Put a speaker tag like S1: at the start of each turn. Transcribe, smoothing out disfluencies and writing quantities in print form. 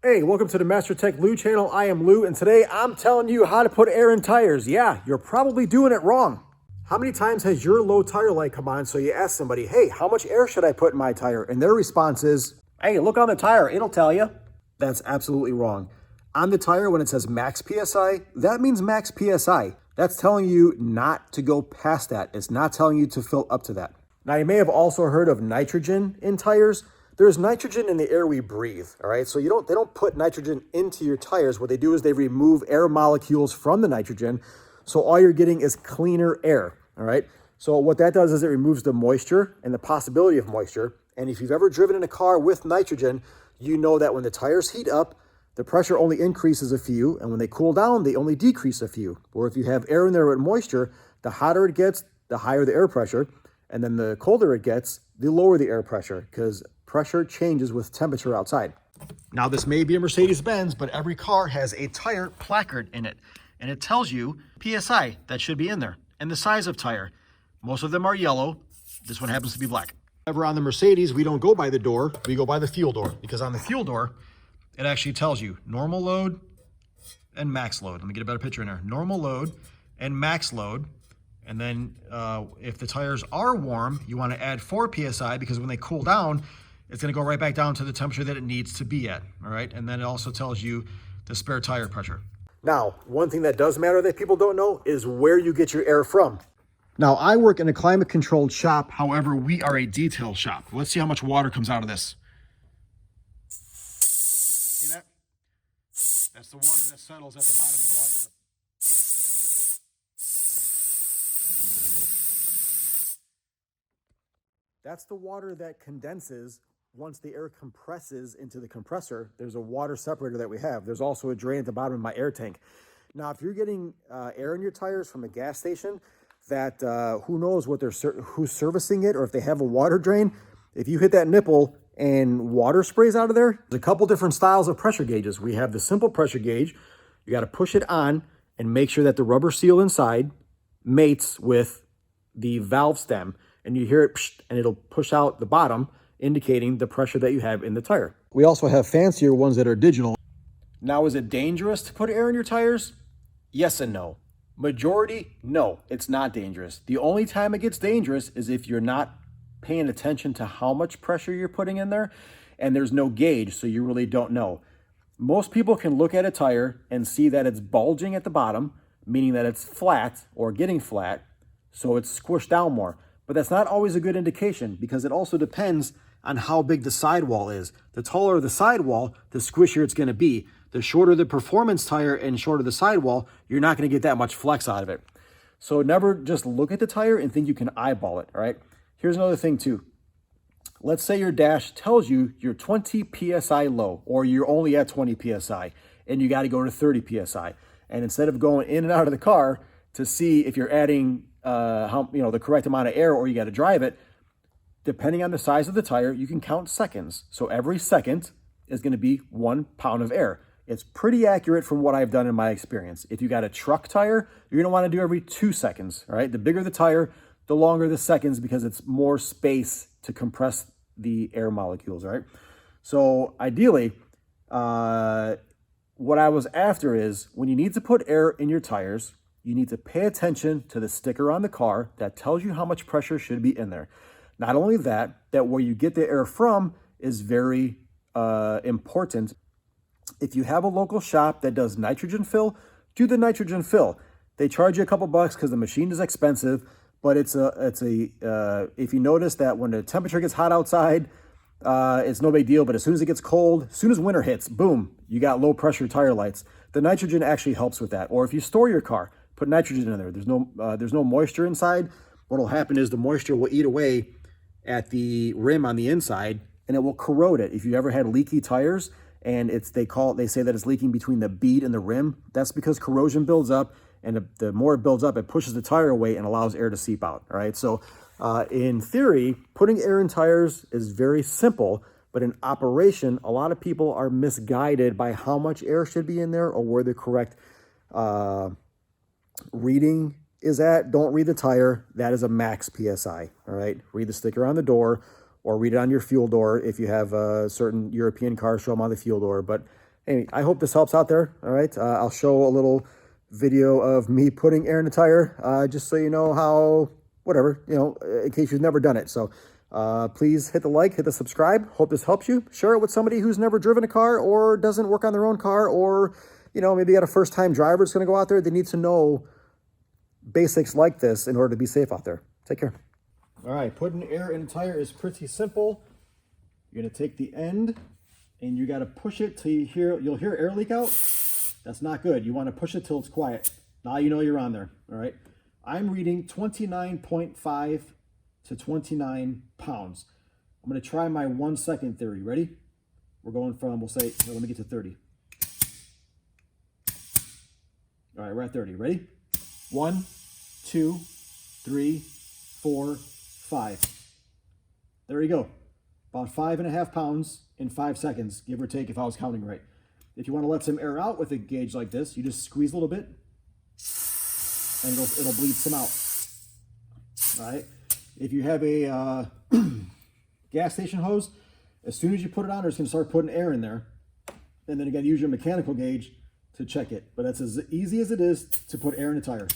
S1: Hey, welcome to the Master Tech Lou channel. I am Lou, and today I'm telling you how to put air in tires. Yeah, you're probably doing it wrong. How many times has your low tire light come on so you ask somebody, hey, how much air should I put in my tire? And their response is, hey, look on the tire, it'll tell you. That's absolutely wrong. On the tire, when it says max PSI, that means max PSI. That's telling you not to go past that. It's not telling you to fill up to that. Now, you may have also heard of nitrogen in tires. There's nitrogen in the air we breathe, all right? So they don't put nitrogen into your tires. What they do is they remove air molecules from the nitrogen, so all you're getting is cleaner air, all right? So what that does is it removes the moisture and the possibility of moisture. And if you've ever driven in a car with nitrogen, you know that when the tires heat up, the pressure only increases a few, and when they cool down, they only decrease a few. Or if you have air in there with moisture, the hotter it gets, the higher the air pressure, and then the colder it gets, the lower the air pressure, because pressure changes with temperature outside. Now, this may be a Mercedes-Benz, but every car has a tire placard in it, and it tells you PSI that should be in there, and the size of tire. Most of them are yellow. This one happens to be black. However, on the Mercedes, we don't go by the door, we go by the fuel door, because on the fuel door, it actually tells you normal load and max load. Let me get a better picture in there. Normal load and max load. And then if the tires are warm, you want to add 4 PSI, because when they cool down, it's going to go right back down to the temperature that it needs to be at, all right? And then it also tells you the spare tire pressure. Now, one thing that does matter that people don't know is where you get your air from. Now, I work in a climate-controlled shop. However, we are a detail shop. Let's see how much water comes out of this. See that? That's the water that settles at the bottom of the water tub. That's the water that condenses once the air compresses into the compressor. There's a water separator that we have. There's also a drain at the bottom of my air tank. Now, if you're getting air in your tires from a gas station, that who knows what who's servicing it, or if they have a water drain, if you hit that nipple and water sprays out of there, there's a couple different styles of pressure gauges. We have the simple pressure gauge. You got to push it on and make sure that the rubber seal inside mates with the valve stem, and you hear it and it'll push out the bottom, indicating the pressure that you have in the tire. We also have fancier ones that are digital. Now, is it dangerous to put air in your tires? Yes and no. Majority, no, it's not dangerous. The only time it gets dangerous is if you're not paying attention to how much pressure you're putting in there, and there's no gauge, so you really don't know. Most people can look at a tire and see that it's bulging at the bottom, meaning that it's flat or getting flat, so it's squished down more. But that's not always a good indication, because it also depends on how big the sidewall is. The taller the sidewall, the squishier it's going to be. The shorter the performance tire and shorter the sidewall, you're not going to get that much flex out of it. So never just look at the tire and think you can eyeball it, all right? Here's another thing too. Let's say your dash tells you you're 20 PSI low, or you're only at 20 PSI, and you got to go to 30 PSI. And instead of going in and out of the car to see if you're adding the correct amount of air, or you got to drive it, depending on the size of the tire, you can count seconds. So every second is going to be 1 pound of air. It's pretty accurate from what I've done in my experience. If you got a truck tire, you're going to want to do every 2 seconds, all right? The bigger the tire, the longer the seconds, because it's more space to compress the air molecules, all right? So ideally, what I was after is, when you need to put air in your tires, you need to pay attention to the sticker on the car that tells you how much pressure should be in there. Not only that where you get the air from is very important. If you have a local shop that does nitrogen fill, do the nitrogen fill. They charge you a couple bucks because the machine is expensive, but if you notice that when the temperature gets hot outside, it's no big deal, but as soon as it gets cold, as soon as winter hits, boom, you got low pressure tire lights. The nitrogen actually helps with that. Or if you store your car, put nitrogen in there. There's no moisture inside. What'll happen is the moisture will eat away at the rim on the inside, and it will corrode it. If you ever had leaky tires, and they say that it's leaking between the bead and the rim, that's because corrosion builds up, and the more it builds up, it pushes the tire away and allows air to seep out, all right? So in theory, putting air in tires is very simple, but in operation, a lot of people are misguided by how much air should be in there, or where the correct reading is at. Don't read the tire. That is a max PSI, all right? Read the sticker on the door, or read it on your fuel door. If you have a certain European car, show them on the fuel door. But Anyway, I hope this helps out there. All right. I'll show a little video of me putting air in the tire, just so you know how, whatever, you know, in case you've never done it. So please hit the like, hit the subscribe. Hope this helps you. Share it with somebody who's never driven a car or doesn't work on their own car, or, you know, maybe you got a first-time driver that's going to go out there. They need to know basics like this in order to be safe out there. Take care. All right, putting air in a tire is pretty simple. You're going to take the end and you got to push it till you'll hear air leak out. That's not good. You want to push it till it's quiet. Now you know you're on there. All right. I'm reading 29.5 to 29 pounds. I'm going to try my 1 second theory. Ready? We're going from, we'll say, let me get to 30. All right, we're at 30. Ready? 1, 2, 3, 4, 5. There you go. About 5.5 pounds in 5 seconds, give or take, if I was counting right. If you want to let some air out with a gauge like this, you just squeeze a little bit and it'll bleed some out. All right. If you have a gas station hose, as soon as you put it on, it's going to start putting air in there. And then you got to use your mechanical gauge to check it. But that's as easy as it is to put air in a tire.